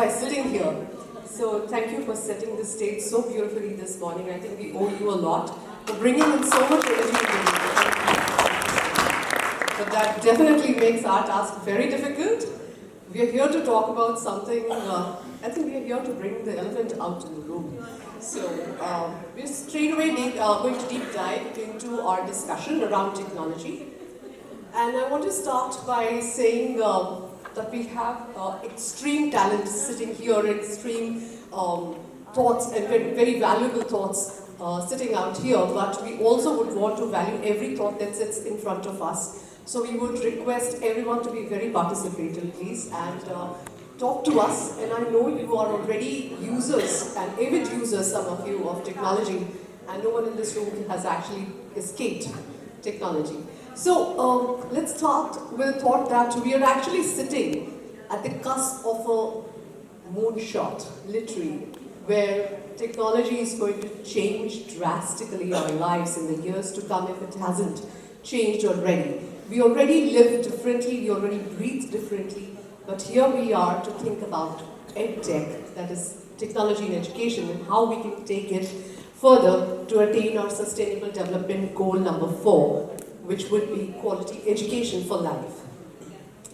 by sitting here. So thank you for setting the stage so beautifully this morning. I think we owe you a lot for bringing in so much energy. But that definitely makes our task very difficult. We are here to talk about something, I think we are here to bring the elephant out in the room. So we're straight away going to deep dive into our discussion around technology. And I want to start by saying that we have extreme talent sitting here, extreme thoughts and very valuable thoughts sitting out here, but we also would want to value every thought that sits in front of us. So we would request everyone to be very participative, please, and talk to us. And I know you are already users and avid users, some of you, of technology, and no one in this room has actually escaped technology. So let's start with a thought that we are actually sitting at the cusp of a moonshot, literally, where technology is going to change drastically our lives in the years to come if it hasn't changed already. We already live differently, we already breathe differently, but here we are to think about EdTech, that is technology in education, and how we can take it further to attain our Sustainable Development Goal number 4, which would be quality education for life.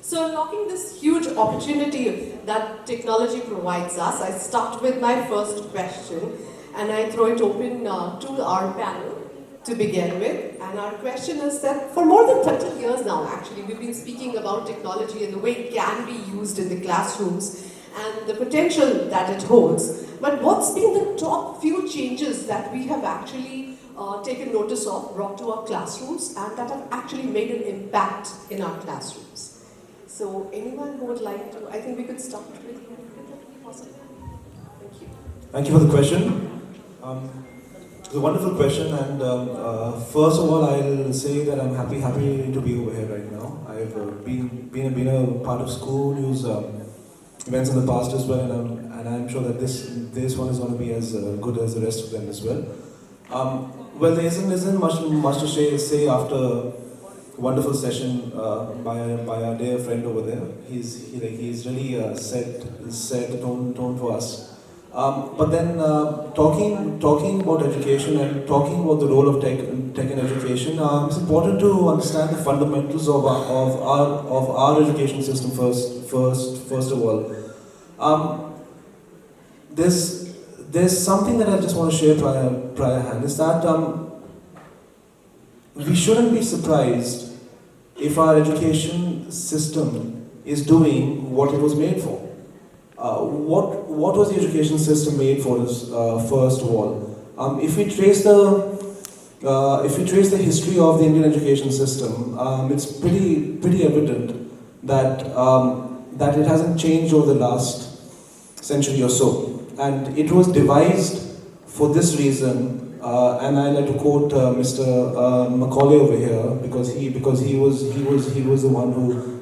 So unlocking this huge opportunity that technology provides us, I start with my first question, and I throw it open to our panel to begin with. And our question is that for more than 30 years now, actually, we've been speaking about technology and the way it can be used in the classrooms and the potential that it holds. But what's been the top few changes that we have actually taken notice of, brought to our classrooms, and that have actually made an impact in our classrooms? So anyone who would like to, I think we could start with you. Thank you. Thank you for the question. It's a wonderful question, and first of all, I'll say that I'm happy to be over here right now. I've been a part of ScooNews events in the past as well, and I'm sure that this one is going to be as good as the rest of them as well. Well, there isn't much to say after a wonderful session by our dear friend over there. He's really set the tone for us. But then talking about education and talking about the role of tech in education, it's important to understand the fundamentals of our education system first of all. There's something that I just want to share prior hand, is that we shouldn't be surprised if our education system is doing what it was made for. What was the education system made for? First of all, if we trace the history of the Indian education system, it's pretty evident that it hasn't changed over the last century or so. And it was devised for this reason, and I like to quote Mr. Macaulay over here, because he was the one who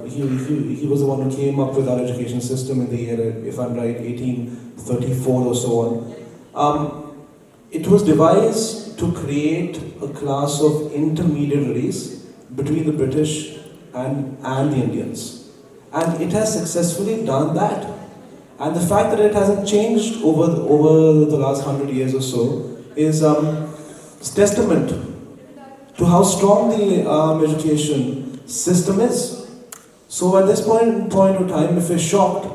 he was the one who came up with our education system in the year, if I'm right, 1834 or so on. It was devised to create a class of intermediaries between the British and the Indians, and it has successfully done that. And the fact that it hasn't changed over the last 100 years or so is testament to how strong the education system is. So at this point of time, if we're shocked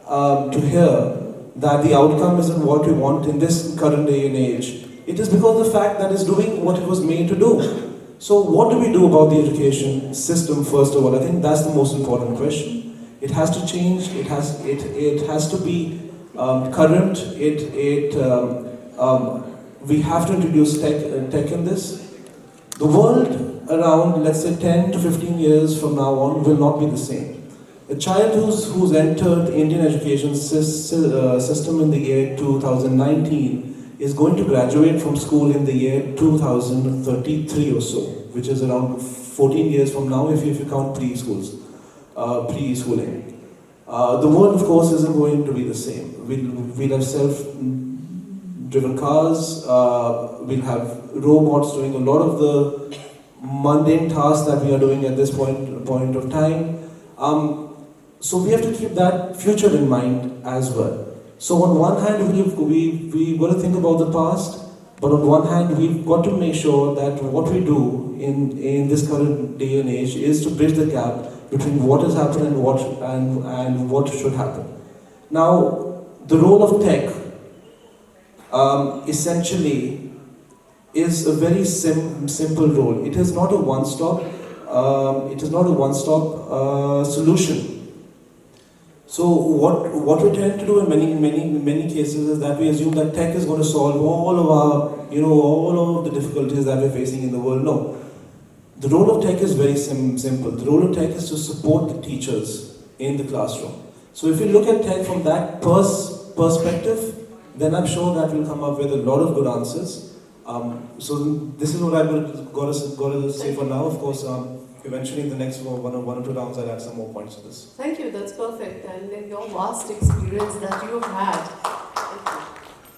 to hear that the outcome isn't what we want in this current day and age, it is because of the fact that it's doing what it was made to do. So what do we do about the education system, first of all? I think that's the most important question. It has to change. It has to be current. We have to introduce tech in this. The world around, let's say, 10 to 15 years from now on will not be the same. A child who's entered the Indian education system in the year 2019 is going to graduate from school in the year 2033 or so, which is around 14 years from now if you count preschooling. The world, of course, isn't going to be the same. We'll have self-driven cars, we'll have robots doing a lot of the mundane tasks that we are doing at this point of time. So we have to keep that future in mind as well. So on one hand, we've got to think about the past, but on one hand, we've got to make sure that what we do in this current day and age is to bridge the gap between what has happened and what should happen. Now, the role of tech essentially is a very simple role. It is not a one-stop. It is not a one-stop solution. So what we tend to do in many cases is that we assume that tech is going to solve all of our all of the difficulties that we're facing in the world. No, the role of tech is very simple. The role of tech is to support the teachers in the classroom. So if you look at tech from that perspective, then I'm sure that we'll come up with a lot of good answers. So this is what I've got to say for now. Of course, eventually in the next one or two rounds, I'll add some more points to this. Thank you, that's perfect. And in your vast experience that you have had,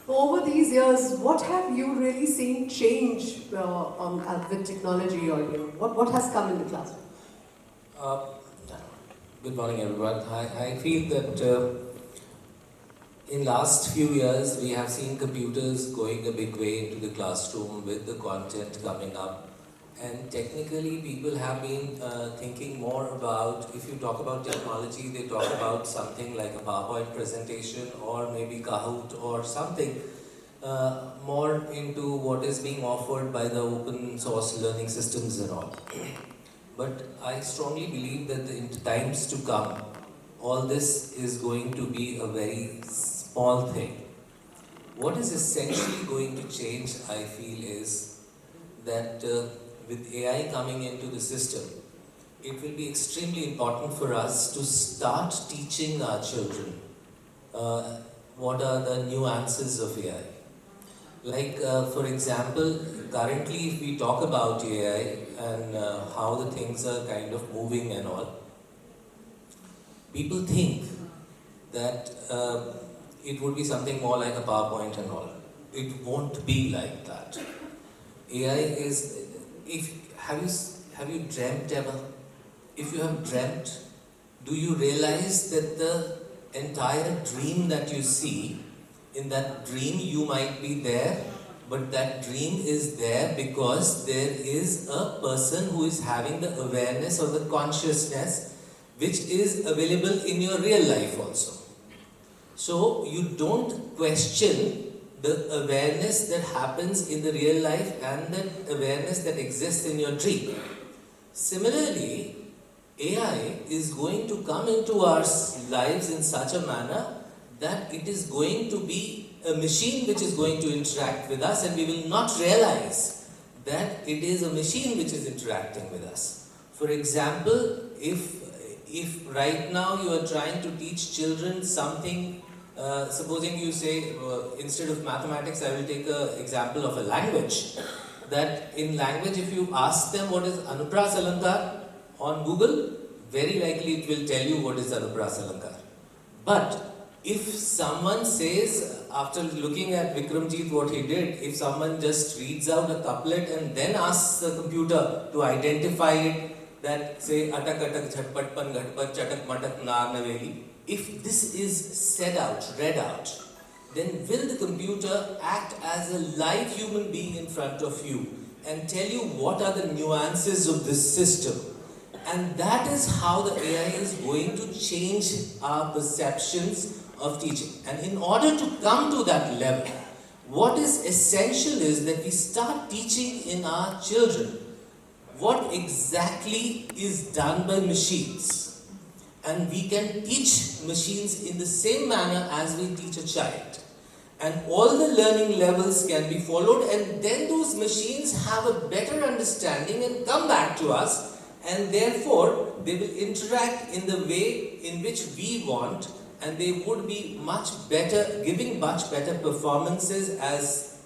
over these years, what have you really seen change with technology, or what has come in the classroom? Good morning, everyone. I feel that in last few years, we have seen computers going a big way into the classroom with the content coming up. And technically, people have been thinking more about, if you talk about technology, they talk about something like a PowerPoint presentation or maybe Kahoot or something more into what is being offered by the open source learning systems and all. But I strongly believe that in times to come, all this is going to be a very small thing. What is essentially going to change, I feel, is that with AI coming into the system, it will be extremely important for us to start teaching our children what are the nuances of AI. Like, for example, currently if we talk about AI and how the things are kind of moving and all, people think that it would be something more like a PowerPoint and all. It won't be like that. AI is, have you dreamt ever? If you have dreamt, do you realize that the entire dream that you see, in that dream you might be there, but that dream is there because there is a person who is having the awareness or the consciousness which is available in your real life also. So you don't question the awareness that happens in the real life and the awareness that exists in your dream. Similarly, AI is going to come into our lives in such a manner that it is going to be a machine which is going to interact with us, and we will not realize that it is a machine which is interacting with us. For example, if right now you are trying to teach children something, supposing you say, instead of mathematics, I will take an example of a language. That in language, if you ask them what is Anupras Alankar on Google, very likely it will tell you what is Anupras Alankar. But if someone says, after looking at Vikramjit what he did, if someone just reads out a couplet and then asks the computer to identify it, that say, atak atak jhatpat pan ghatpat chatak matak nar naveli, if this is said out, read out, then will the computer act as a live human being in front of you and tell you what are the nuances of this system? And that is how the AI is going to change our perceptions of teaching. And in order to come to that level, what is essential is that we start teaching in our children what exactly is done by machines. And we can teach machines in the same manner as we teach a child. And all the learning levels can be followed, and then those machines have a better understanding and come back to us, and therefore they will interact in the way in which we want, and they would be much better, giving much better performances as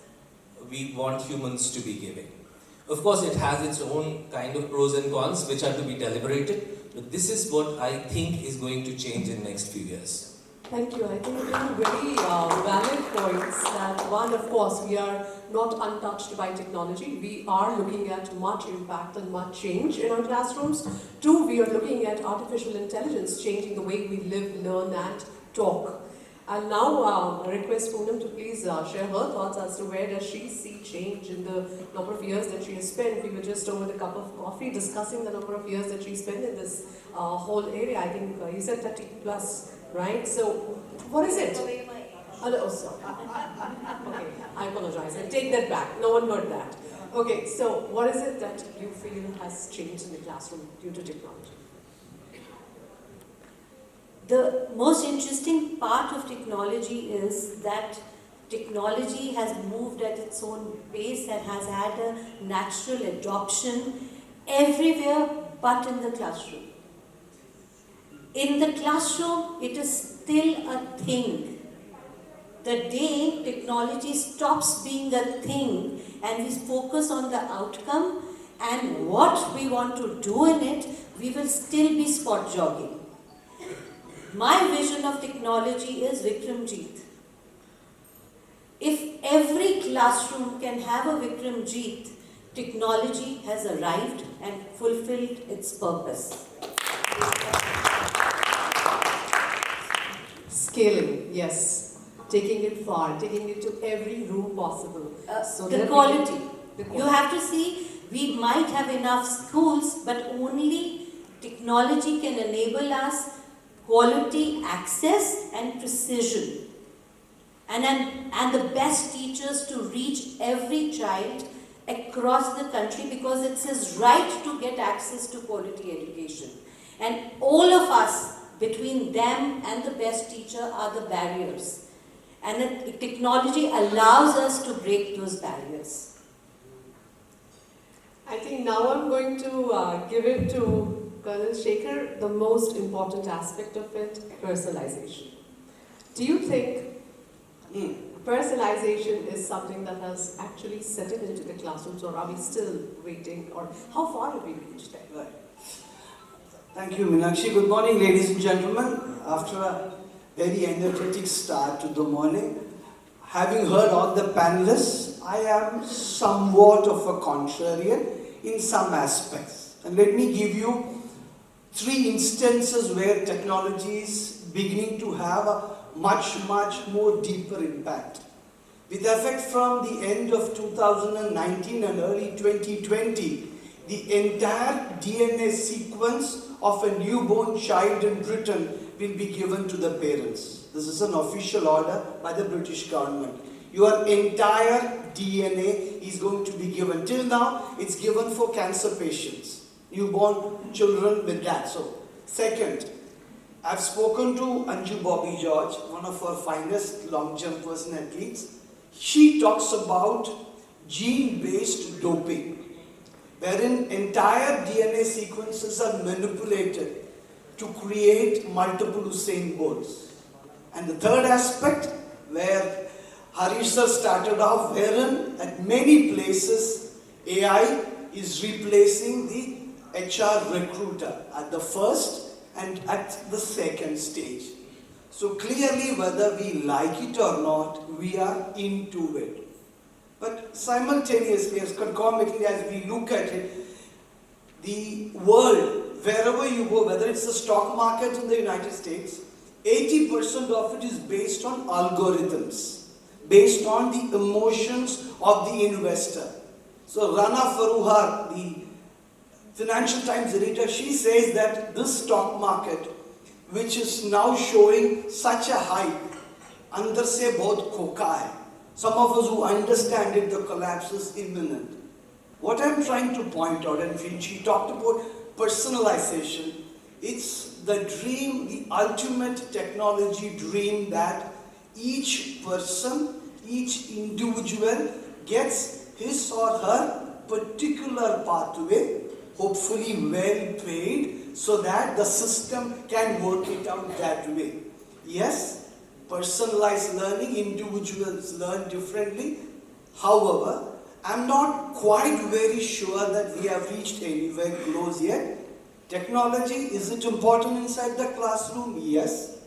we want humans to be giving. Of course, it has its own kind of pros and cons which are to be deliberated, but this is what I think is going to change in the next few years. Thank you. I think two very valid points. That one, of course, we are not untouched by technology. We are looking at much impact and much change in our classrooms. Two, we are looking at artificial intelligence changing the way we live, learn, and talk. And now I request Poonam to please share her thoughts as to where does she see change in the number of years that she has spent. We were just over the cup of coffee discussing the number of years that she spent in this whole area. I think you said 30 plus, right? So what is it? Oh, sorry. Okay, I apologize. I take that back. No one heard that. Okay, so what is it that you feel has changed in the classroom due to technology? The most interesting part of technology is that technology has moved at its own pace and has had a natural adoption everywhere but in the classroom. In the classroom, it is still a thing. The day technology stops being a thing and we focus on the outcome and what we want to do in it, we will still be spot jogging. My vision of technology is Vikramjeet. If every classroom can have a Vikramjeet, technology has arrived and fulfilled its purpose. Scaling, yes. Taking it far, taking it to every room possible. The quality. You have to see, we might have enough schools, but only technology can enable us quality, access and precision. And the best teachers to reach every child across the country because it's his right to get access to quality education. And all of us, between them and the best teacher, are the barriers. And the technology allows us to break those barriers. I think now I'm going to give it to Colonel Shekhar, the most important aspect of it, personalization. Do you think personalization is something that has actually settled into the classrooms, or are we still waiting, or how far have we reached there? Right. Thank you, Meenakshi. Good morning, ladies and gentlemen. After a very energetic start to the morning, having heard all the panelists, I am somewhat of a contrarian in some aspects. And let me give you 3 instances where technology is beginning to have a much more deeper impact. With effect from the end of 2019 and early 2020, the entire DNA sequence of a newborn child in Britain will be given to the parents. This is an official order by the British government. Your entire DNA is going to be given. Till now, it's given for cancer patients. Newborn children with that. So, second, I've spoken to Anju Bobby George, one of our finest long jumpers and athletes. She talks about gene-based doping, wherein entire DNA sequences are manipulated to create multiple Usain Bolts. And the third aspect, where Harish sir started off, wherein at many places AI is replacing the HR recruiter at the first and at the second stage. So clearly, whether we like it or not, we are into it. But simultaneously, as concomitantly as we look at it, the world, wherever you go, whether it's the stock market in the United States, 80% of it is based on algorithms, based on the emotions of the investor. So Rana Faruhar, the Financial Times editor, she says that this stock market, which is now showing such a hype, andar se bahut khoka hai. Some of us who understand it, the collapse is imminent. What I'm trying to point out, and she talked about personalization, it's the dream, the ultimate technology dream that each person, each individual gets his or her particular pathway, hopefully well paid, so that the system can work it out that way. Yes, personalized learning, individuals learn differently. However, I'm not quite very sure that we have reached anywhere close yet. Technology, is it important inside the classroom? Yes.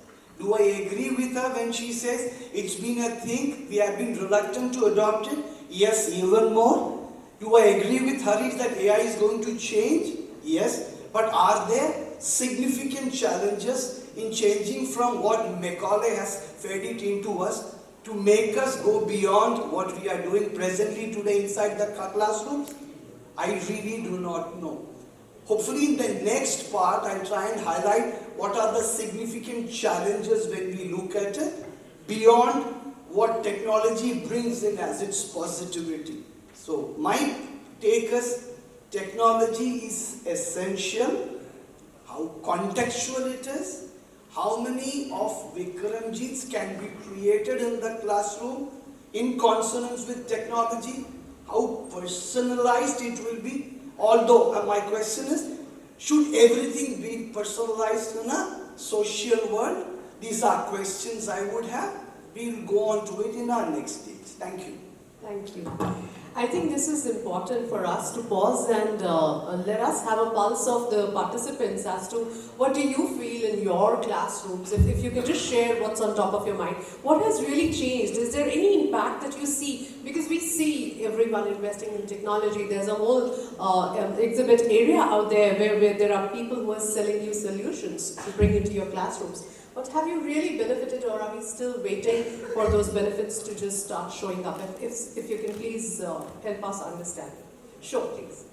Do I agree with her when she says it's been a thing, we have been reluctant to adopt it? Yes, even more. Do I agree with Harish that AI is going to change? Yes. But are there significant challenges in changing from what Macaulay has fed it into us to make us go beyond what we are doing presently today inside the classrooms? I really do not know. Hopefully in the next part I'll try and highlight what are the significant challenges when we look at it beyond what technology brings in as its positivity. So my take is technology is essential, how contextual it is, how many of Vikramjits can be created in the classroom in consonance with technology, how personalized it will be. Although my question is, should everything be personalized in a social world? These are questions I would have. We'll go on to it in our next stage. Thank you. Thank you. I think this is important for us to pause and let us have a pulse of the participants as to what do you feel in your classrooms. If you can just share what's on top of your mind. What has really changed? Is there any impact that you see? Because we see everyone investing in technology. There's a whole exhibit area out there where there are people who are selling you solutions to bring into your classrooms. But have you really benefited, or are we still waiting for those benefits to just start showing up? If you can please help us understand. Sure, please.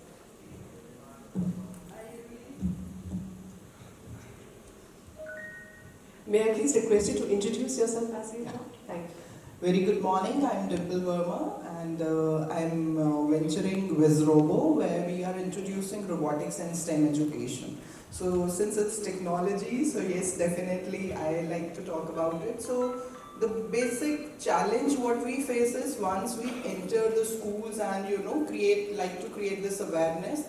May I please request you to introduce yourself as you are? Thank you. Very good morning, I'm Dimple Verma and I'm venturing WizRobo where we are introducing robotics and STEM education. So since it's technology, so yes, definitely I like to talk about it. So the basic challenge what we face is once we enter the schools and create this awareness,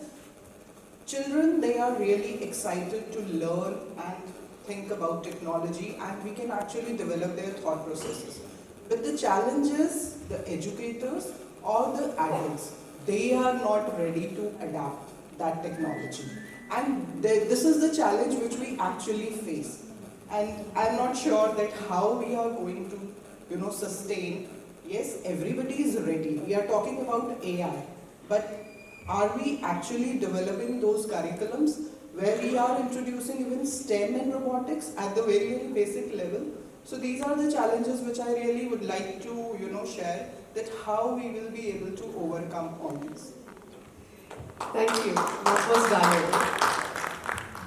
children, they are really excited to learn and think about technology and we can actually develop their thought processes. But the challenge is the educators or the adults, they are not ready to adapt that technology. And this is the challenge which we actually face. And I'm not sure that how we are going to, sustain. Yes, everybody is ready. We are talking about AI. But are we actually developing those curriculums where we are introducing even STEM and robotics at the very, very basic level? So these are the challenges which I really would like to, share, that how we will be able to overcome all these. Thank you. That was valuable.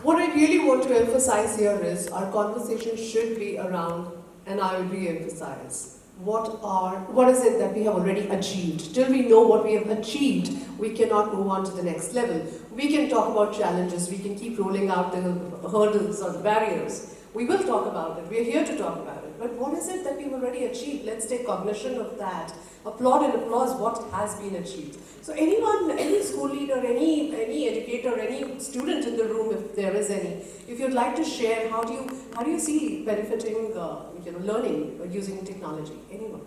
What I really want to emphasize here is our conversation should be around, and I will re-emphasize, what is it that we have already achieved? Till we know what we have achieved, we cannot move on to the next level. We can talk about challenges, we can keep rolling out the hurdles or the barriers. We will talk about it, we are here to talk about it. But what is it that we've already achieved? Let's take cognition of that. Applaud and applause what has been achieved. So anyone, any school leader, any educator, any student in the room, if there is any, if you'd like to share, how do you see benefiting, learning using technology? Anyone?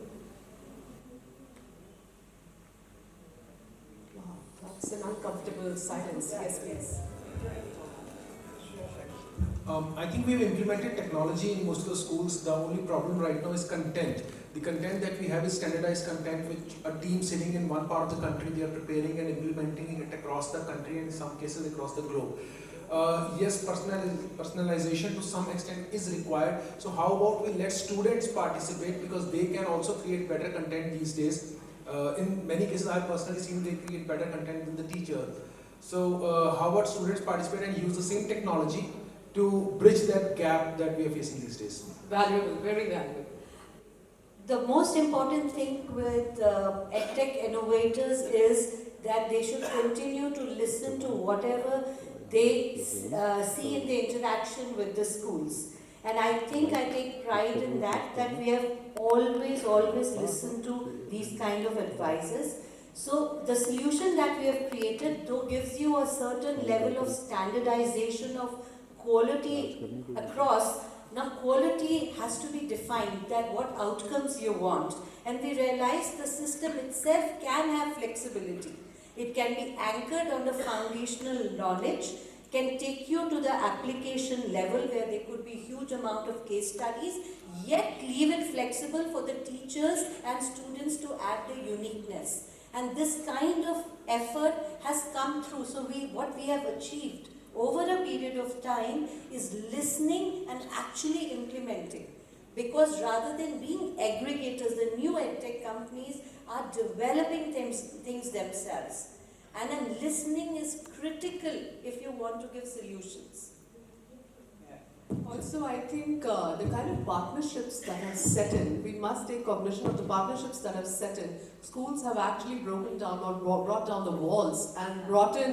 Wow, that's an uncomfortable silence. Yes, please. I think we've implemented technology in most of the schools. The only problem right now is content. The content that we have is standardized content which a team sitting in one part of the country, they are preparing and implementing it across the country and in some cases across the globe. Yes, personalization to some extent is required. So how about we let students participate, because they can also create better content these days. In many cases, I have personally seen they create better content than the teacher. So how about students participate and use the same technology to bridge that gap that we are facing these days? Valuable, very valuable. The most important thing with EdTech innovators is that they should continue to listen to whatever they see in the interaction with the schools. And I think I take pride in that we have always listened to these kind of advices. So the solution that we have created though gives you a certain level of standardization of quality across. Now quality has to be defined, that what outcomes you want. And we realize the system itself can have flexibility. It can be anchored on the foundational knowledge, can take you to the application level where there could be huge amount of case studies, yet leave it flexible for the teachers and students to add the uniqueness. And this kind of effort has come through. So what we have achieved over a period of time is listening and actually implementing. Because rather than being aggregators, the new edtech companies are developing things themselves. And then listening is critical if you want to give solutions. Also, I think the kind of partnerships that have set in, we must take cognition of the partnerships that have set in. Schools have actually broken down or brought down the walls and brought in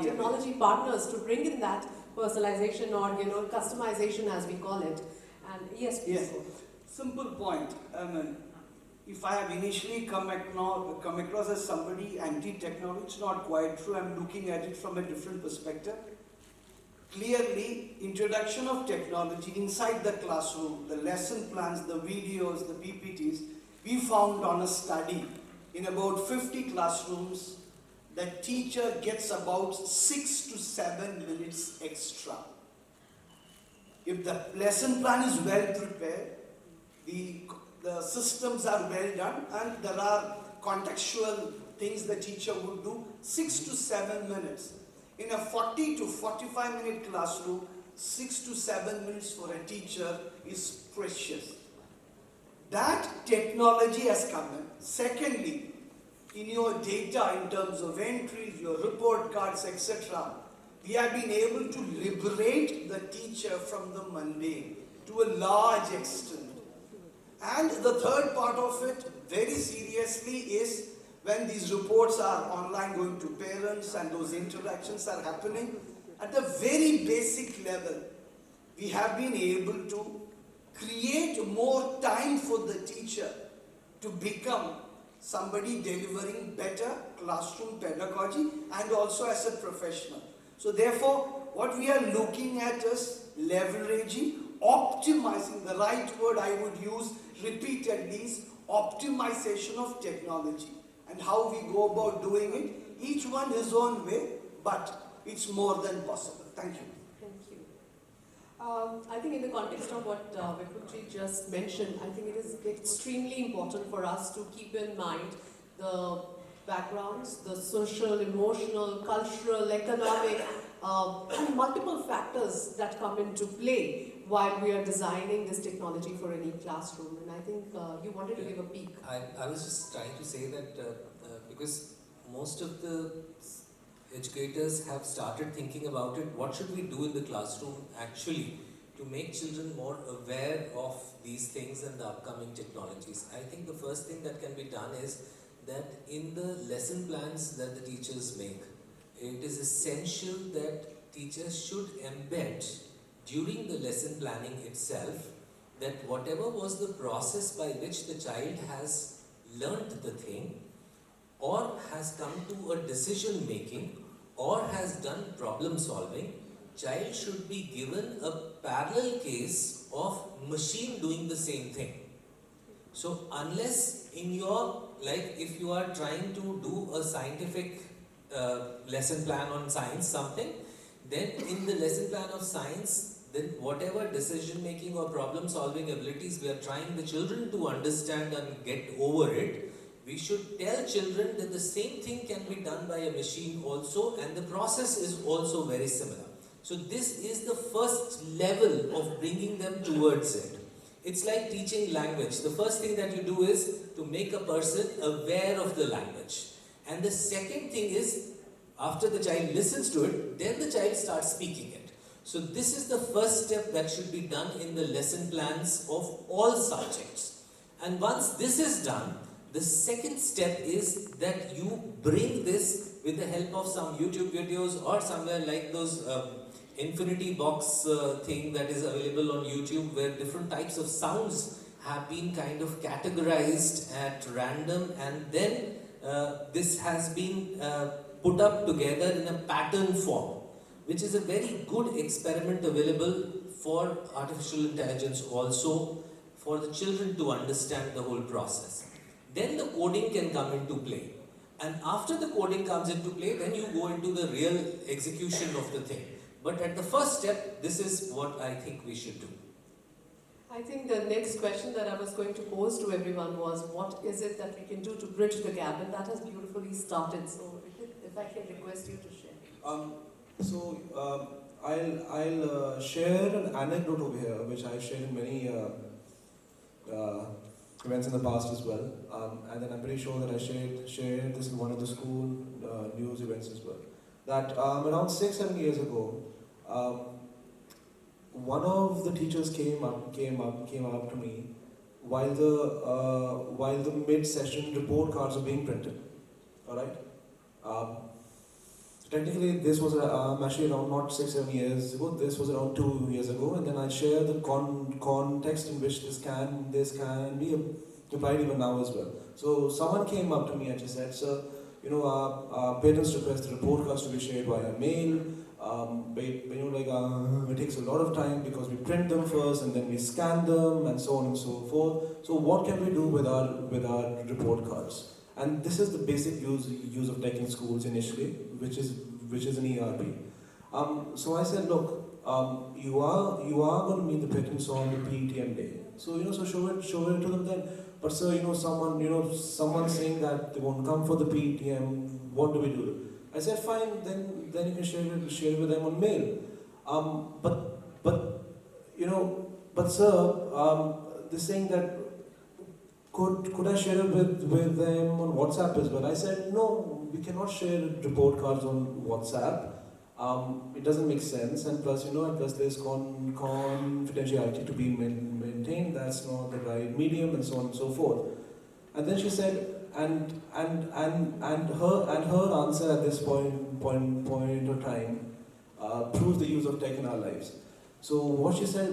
technology partners to bring in that personalization or customization, as we call it. And yes, please. Yes. Simple point. If I have initially come across as somebody anti-technology, it's not quite true. I'm looking at it from a different perspective. Clearly, introduction of technology inside the classroom, the lesson plans, the videos, the PPTs, we found on a study in about 50 classrooms, the teacher gets about 6 to 7 minutes extra. If the lesson plan is well prepared, the systems are well done, and there are contextual things the teacher would do, 6 to 7 minutes. In a 40 to 45 minute classroom, 6 to 7 minutes for a teacher is precious. That technology has come in. Secondly, in your data in terms of entries, your report cards, etc., we have been able to liberate the teacher from the mundane to a large extent. And the third part of it, very seriously, is when these reports are online going to parents and those interactions are happening, at the very basic level, we have been able to create more time for the teacher to become somebody delivering better classroom pedagogy and also as a professional. So therefore, what we are looking at is leveraging, optimizing, the right word I would use repeatedly is optimization of technology. And how we go about doing it, each one his own way, but it's more than possible. Thank you. Thank you. I think in the context of what Vipulji just mentioned, I think it is extremely important for us to keep in mind the backgrounds, the social, emotional, cultural, economic, and multiple factors that come into play while we are designing this technology for any classroom. And I think you wanted to give a peek. I was just trying to say that because most of the educators have started thinking about it, what should we do in the classroom actually to make children more aware of these things and the upcoming technologies. I think the first thing that can be done is that in the lesson plans that the teachers make, it is essential that teachers should embed during the lesson planning itself that whatever was the process by which the child has learnt the thing or has come to a decision making or has done problem solving, child should be given a parallel case of machine doing the same thing. So unless in your, like if you are trying to do a scientific lesson plan on science something, then in the lesson plan of science, then whatever decision making or problem solving abilities we are trying the children to understand and get over it, we should tell children that the same thing can be done by a machine also, and the process is also very similar. So this is the first level of bringing them towards it. It's like teaching language. The first thing that you do is to make a person aware of the language. And the second thing is, after the child listens to it, then the child starts speaking it. So this is the first step that should be done in the lesson plans of all subjects. And once this is done, the second step is that you bring this with the help of some YouTube videos or somewhere like those infinity box thing that is available on YouTube, where different types of sounds have been kind of categorized at random, and then this has been put up together in a pattern form, which is a very good experiment available for artificial intelligence also, for the children to understand the whole process. Then the coding can come into play. And after the coding comes into play, then you go into the real execution of the thing. But at the first step, this is what I think we should do. I think the next question that I was going to pose to everyone was, what is it that we can do to bridge the gap? And that has beautifully started. So if I can request you to share. I'll share an anecdote over here, which I've shared in many events in the past as well. And then I'm pretty sure that I shared this in one of the school news events as well. That around 6-7 years ago, one of the teachers came up to me while the mid-session report cards were being printed. All right. Technically, this was actually around not 6-7 years ago. This was around 2 years ago, and then I share the context in which this can be applied even now as well. So someone came up to me and she said, "Sir, our parents request the report cards to be shared via mail. It takes a lot of time because we print them first and then we scan them and so on and so forth. So what can we do with our report cards?" And this is the basic use of tech in schools initially, which is an ERP. So I said, look, you are going to meet the parents on the PETM day. So so show it to them then. But sir, someone saying that they won't come for the PETM. What do we do? I said, fine, then you can share it with them on mail. But sir, they're saying that could I share it with them on WhatsApp as well? I said, no, we cannot share report cards on WhatsApp. It doesn't make sense, and plus there's confidentiality to be maintained. That's not the right medium, and so on and so forth. And then she said, and her answer at this point of time proves the use of tech in our lives. So what she said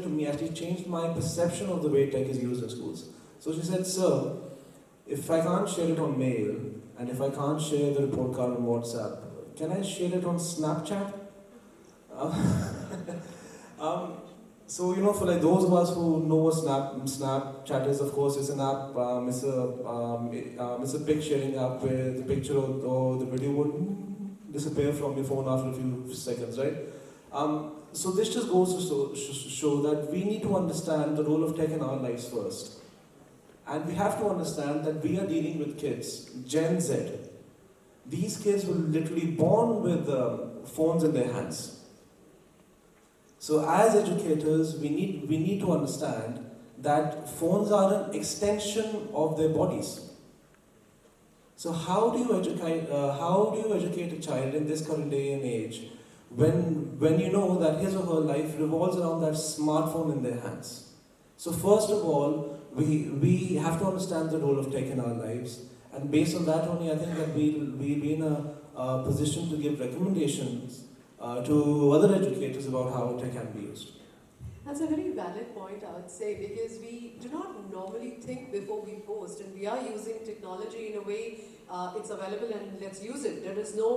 to me actually changed my perception of the way tech is used in schools. So she said, "Sir, if I can't share it on mail and if I can't share the report card on WhatsApp, can I share it on Snapchat?" So for like those of us who know what Snapchat is, of course, it's an app. It's a pic sharing app where the picture or the video would disappear from your phone after a few seconds, right? So this just goes to show that we need to understand the role of tech in our lives first. And we have to understand that we are dealing with kids, Gen Z. These kids were literally born with phones in their hands. So as educators, we need to understand that phones are an extension of their bodies. So how do you educate a child in this current day and age when you know that his or her life revolves around that smartphone in their hands? So first of all, we have to understand the role of tech in our lives, and based on that only, I think that we'll be in a position to give recommendations to other educators about how tech can be used. That's a very valid point, I would say, because we do not normally think before we post, and we are using technology in a way it's available and let's use it. There is no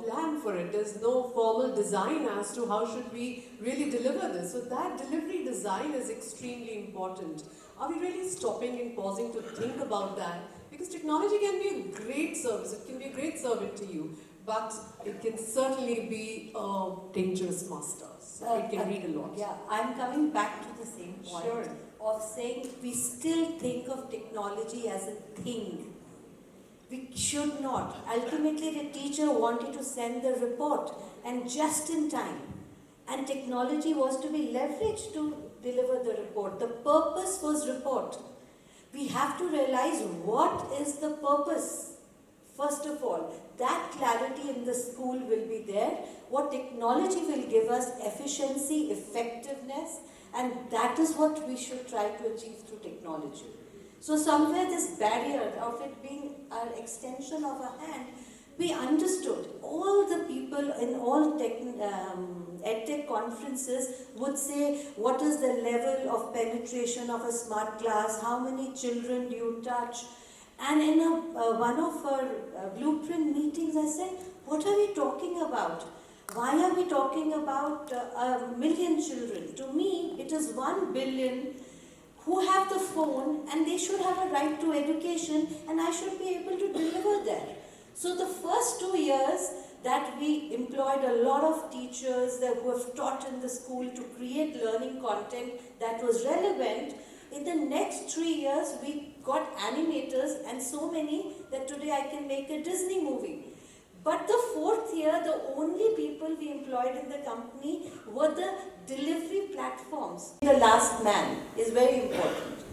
plan for it. There's no formal design as to how should we really deliver this. So that delivery design is extremely important. Are we really stopping and pausing to think about that? Because technology can be a great service. It can be a great servant to you, but it can certainly be a dangerous master. So it can read a lot. Yeah, I'm coming back to the same point of saying we still think of technology as a thing. We should not. Ultimately, the teacher wanted to send the report and just in time. And technology was to be leveraged to deliver the report. The purpose was report. We have to realize what is the purpose. First of all, that clarity in the school will be there. What technology will give us efficiency, effectiveness, and that is what we should try to achieve through technology. So somewhere this barrier of it being an extension of a hand, we understood. All the people in all EdTech conferences would say, what is the level of penetration of a smart class? How many children do you touch? And in one of our blueprint meetings, I said, what are we talking about? Why are we talking about 1 million children? To me, it is 1 billion who have the phone and they should have a right to education and I should be able to deliver that. So the first 2 years, that we employed a lot of teachers who have taught in the school to create learning content that was relevant. In the next 3 years, we got animators and so many that today I can make a Disney movie. But the 4th year, the only people we employed in the company were the delivery platforms. The last man is very important.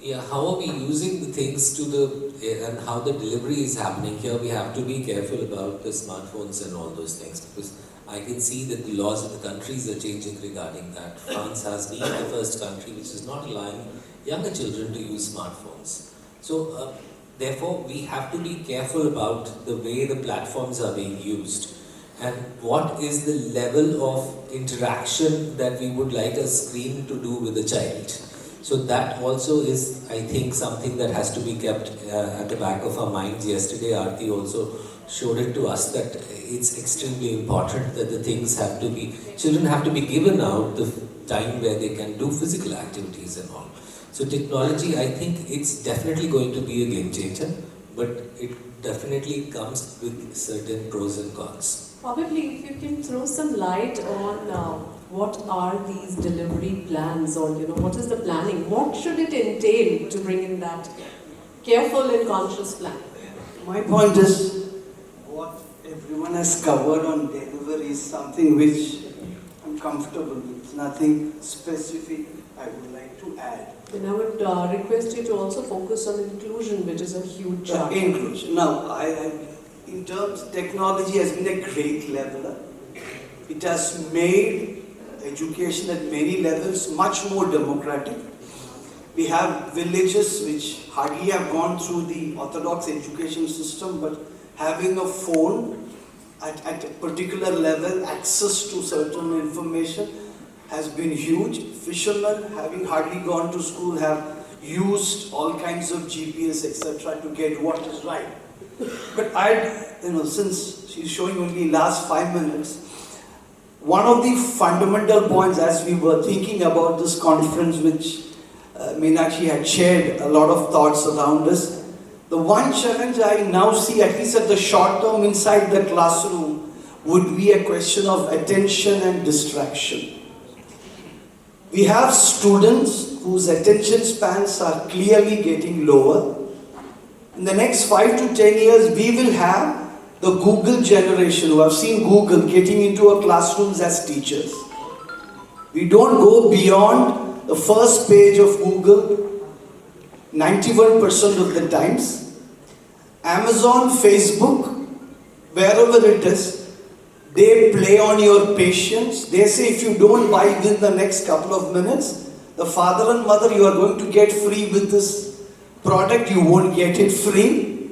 Yeah, how are we using the things and how the delivery is happening here? We have to be careful about the smartphones and all those things, because I can see that the laws of the countries are changing regarding that. France has been the first country which is not allowing younger children to use smartphones. So, therefore, we have to be careful about the way the platforms are being used and what is the level of interaction that we would like a screen to do with a child. So that also is, I think, something that has to be kept at the back of our minds. Yesterday, Aarti also showed it to us that it's extremely important that children have to be given out the time where they can do physical activities and all. So technology, I think it's definitely going to be a game changer, but it definitely comes with certain pros and cons. Probably if you can throw some light on what are these delivery plans, or what is the planning? What should it entail to bring in that careful and conscious plan? My point is, what everyone has covered on delivery is something which I'm comfortable with. Nothing specific I would like to add. Then I would request you to also focus on inclusion, which is a huge chart. Inclusion. Now, in terms, technology has been a great leveler. It has made education at many levels much more democratic. We have villages which hardly have gone through the orthodox education system, but having a phone at a particular level, access to certain information has been huge. Fishermen, having hardly gone to school, have used all kinds of GPS, etc. to get what is right. But since she's showing only last 5 minutes, one of the fundamental points as we were thinking about this conference, which Meenakshi had shared a lot of thoughts around this, the one challenge I now see, at least at the short term inside the classroom, would be a question of attention and distraction. We have students whose attention spans are clearly getting lower. In the next 5 to 10 years, we will have the Google generation who have seen Google getting into our classrooms as teachers. We don't go beyond the first page of Google 91% of the times. Amazon, Facebook, wherever it is, they play on your patience. They say if you don't buy within the next couple of minutes, the father and mother, you are going to get free with this product, you won't get it free.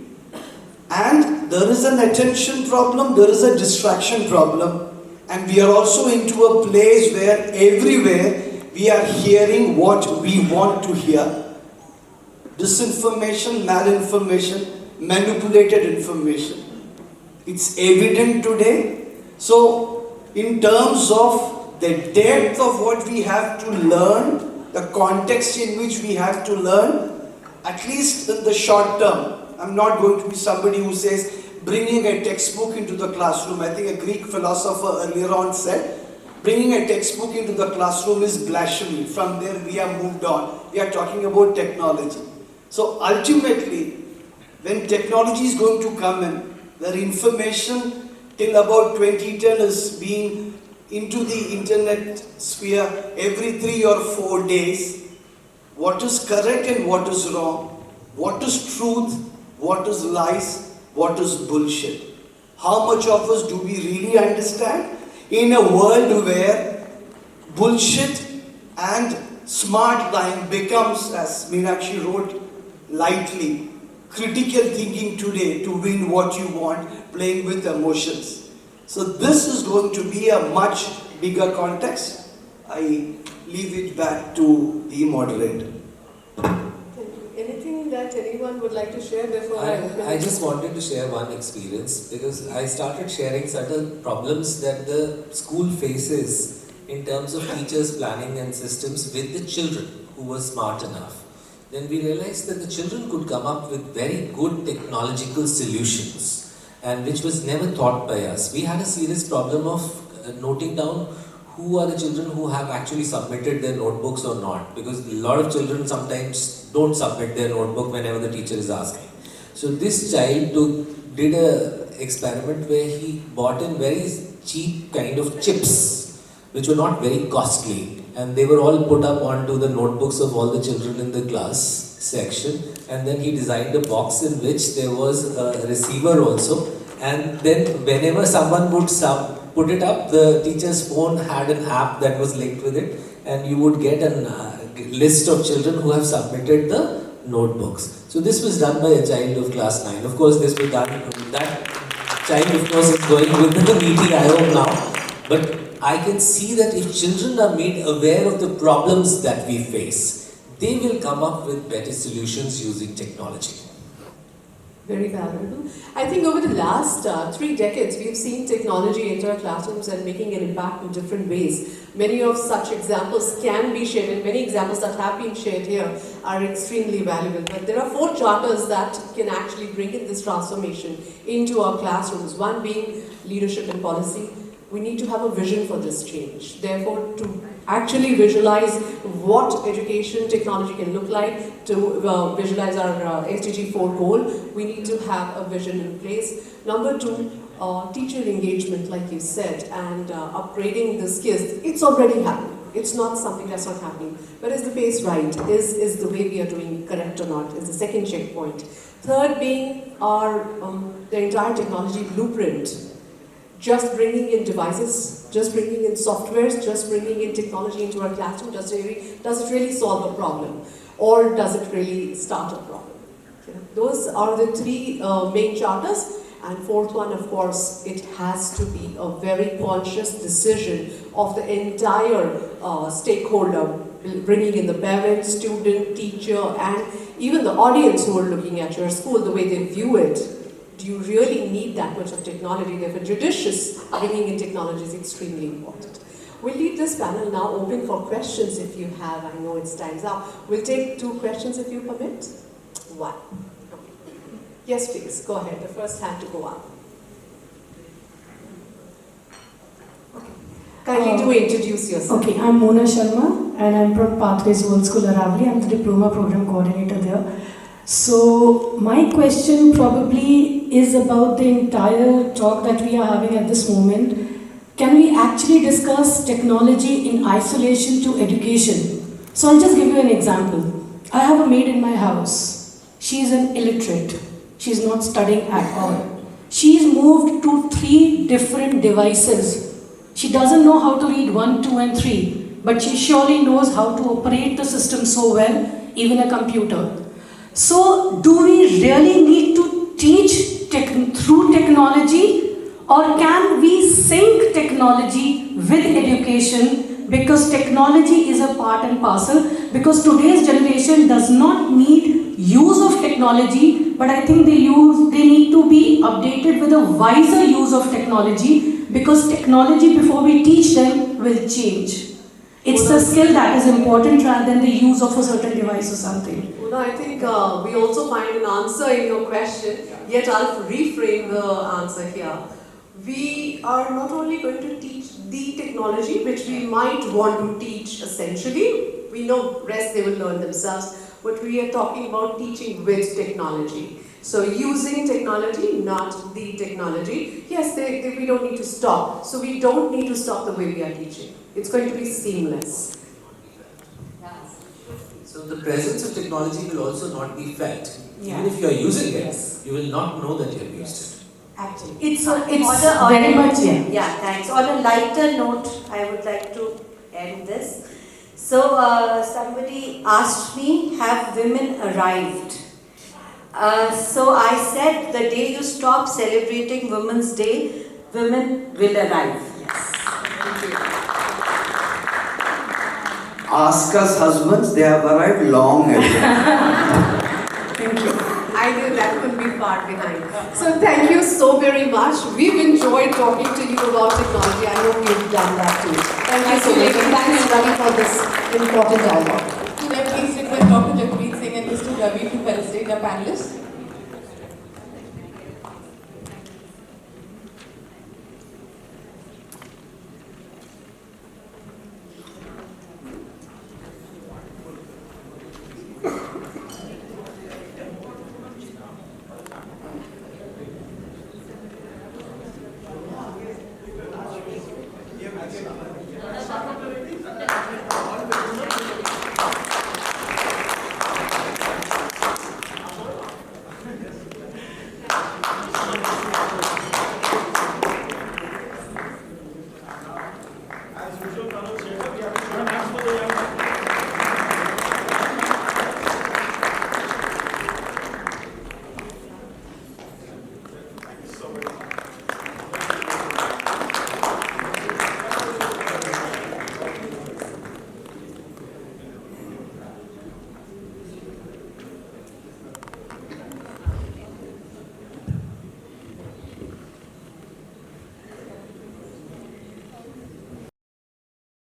And there is an attention problem, there is a distraction problem. And we are also into a place where everywhere we are hearing what we want to hear. Disinformation, malinformation, manipulated information. It's evident today. So, in terms of the depth of what we have to learn, the context in which we have to learn, at least in the short term, I'm not going to be somebody who says bringing a textbook into the classroom. I think a Greek philosopher earlier on said, bringing a textbook into the classroom is blasphemy. From there we have moved on. We are talking about technology. So ultimately, when technology is going to come in, where information till about 2010 is being into the internet sphere every 3 or 4 days, what is correct and what is wrong, what is truth, what is lies, what is bullshit. How much of us do we really understand in a world where bullshit and smart lying becomes, as Meenakshi wrote lightly, critical thinking today to win what you want, playing with emotions. So this is going to be a much bigger context. I leave it back to the moderator. Anything that anyone would like to share before I just wanted to share one experience, because I started sharing certain problems that the school faces in terms of teachers' planning and systems with the children who were smart enough. Then we realized that the children could come up with very good technological solutions, and which was never thought by us. We had a serious problem of noting down who are the children who have actually submitted their notebooks or not, because a lot of children sometimes don't submit their notebook whenever the teacher is asking. So this child did a experiment where he bought in very cheap kind of chips, which were not very costly, and they were all put up onto the notebooks of all the children in the class section, and then he designed a box in which there was a receiver also, and then whenever someone would put it up, the teacher's phone had an app that was linked with it, and you would get a list of children who have submitted the notebooks. So this was done by a child of class 9. Of course, this was done, that child of course is going with the NITI Aayog now, but I can see that if children are made aware of the problems that we face, they will come up with better solutions using technology. Very valuable. I think over the last 3 decades, we've seen technology enter our classrooms and making an impact in different ways. Many of such examples can be shared, and many examples that have been shared here are extremely valuable. But there are 4 charters that can actually bring in this transformation into our classrooms. One being leadership and policy. We need to have a vision for this change. Therefore, to actually visualize what education technology can look like, to visualize our SDG 4 goal, we need to have a vision in place. Number 2, teacher engagement, like you said, and upgrading the skills. It's already happening. It's not something that's not happening. But is the pace right? Is the way we are doing correct or not? Is the second checkpoint. Third being our the entire technology blueprint. Just bringing in devices, just bringing in softwares, just bringing in technology into our classroom, does it really solve a problem? Or does it really start a problem? You know, those are the 3 main charters. And 4th one, of course, it has to be a very conscious decision of the entire stakeholder, bringing in the parent, student, teacher, and even the audience who are looking at your school, the way they view it. Do you really need that much of technology? Therefore, judicious bringing in technology is extremely important. We'll leave this panel now open for questions if you have. I know it's time's up. We'll take 2 questions if you permit. 1. Yes, please, go ahead. The first hand to go up. Okay. Kindly do introduce yourself. Okay, I'm Mona Sharma and I'm from Pathways World School Aravali. I'm the Diploma Program Coordinator there. So my question probably is about the entire talk that we are having at this moment. Can we actually discuss technology in isolation to education? So I'll just give you an example. I have a maid in my house. She is an illiterate. She is not studying at all. She is moved to 3 different devices. She doesn't know how to read 1, 2 and 3, but she surely knows how to operate the system so well, even a computer. So, do we really need to teach through technology, or can we sync technology with education, because technology is a part and parcel, because today's generation does not need use of technology, but I think they need to be updated with a wiser use of technology, because technology before we teach them will change. It's the skill that is important rather than the use of a certain device or something. Well, I think we also find an answer in your question, yet I'll reframe the answer here. We are not only going to teach the technology, which we might want to teach essentially. We know rest they will learn themselves, but we are talking about teaching with technology. So using technology, not the technology. Yes, we don't need to stop. So we don't need to stop the way we are teaching. It's going to be seamless. So the presence of technology will also not be felt. Yeah. Even if you are using it, Yes. you will not know that you have used it. Actually, It's very much, yeah. Yeah, thanks. On a lighter note, I would like to end this. So somebody asked me, have women arrived? So I said, the day you stop celebrating Women's Day, women will arrive. Yes. Thank you. Ask us husbands, they have arrived long ago. Thank you. I knew that could be far behind. So thank you so very much. We've enjoyed talking to you about technology. I hope you've done that too. Thank you so much. And thanks, Ravi, for this important dialogue. Could I please request Dr. Jagmeet Singh and Mr. Ravi to felicitate our panelists? Shah.